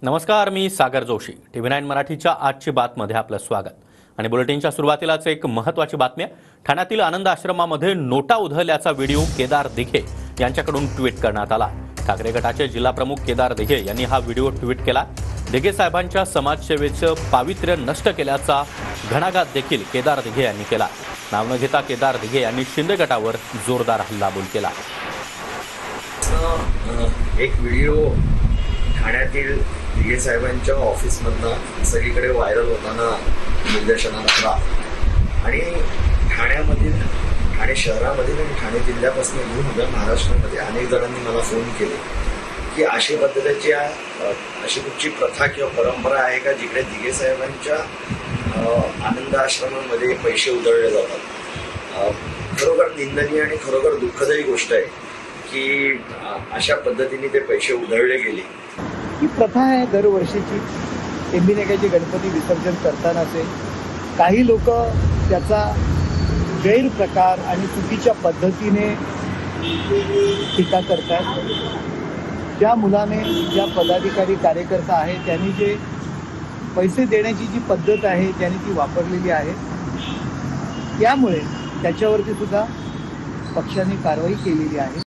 नमस्कार, मी सागर जोशी. TV9 मराठीच्या आजची बातमध्ये आपलं स्वागत. आणि बुलेटिनच्या सुरुवातीलाच एक महत्त्वाची बातमी आहे. ठाण्यातील आनंद आश्रमामध्ये नोटा उधळल्याचा व्हिडिओ केदार दिघे यांच्याकडून ट्विट करण्यात आला. ठाकरे गटाचे जिल्हा प्रमुख केदार दिघे यांनी हा व्हिडिओ ट्विट केला. दिघे साहेबांच्या समाजसेवेचं पावित्र्य नष्ट केल्याचा घणाघात देखील केदार दिघे यांनी केला. नाव न घेता केदार दिघे यांनी शिंदे गटावर जोरदार हल्लाबोल केला. एक व्हिडिओ ठाण्यातील दिघे साहेबांच्या ऑफिसमधनं सगळीकडे व्हायरल होताना निदर्शनास आला आणि ठाणे शहरामधील आणि ठाणे जिल्ह्यापासून घेऊन उद्या महाराष्ट्रामध्ये अनेक जणांनी मला फोन केले की अशी पद्धतीची अशी कुठची प्रथा किंवा परंपरा आहे का जिकडे दिघे साहेबांच्या आनंद आश्रमामध्ये पैसे उधळले जातात. खरोखर निंदनीय आणि खरोखर दुःखदायी गोष्ट आहे की अशा पद्धतीने ते पैसे उधळले गेले. ही प्रथा आहे दरवर्षीची. टेंबिनेकाचे गणपती विसर्जन करतानाचे काही लोक त्याचा गैरप्रकार आणि चुकीच्या पद्धतीने टीका करतात. ज्या मुलाने, ज्या पदाधिकारी कार्यकर्ता आहे त्यांनी जे पैसे देण्याची जी पद्धत आहे त्यांनी ती वापरलेली आहे, त्यामुळे त्याच्यावरती सुद्धा पक्षाने कारवाई केलेली आहे.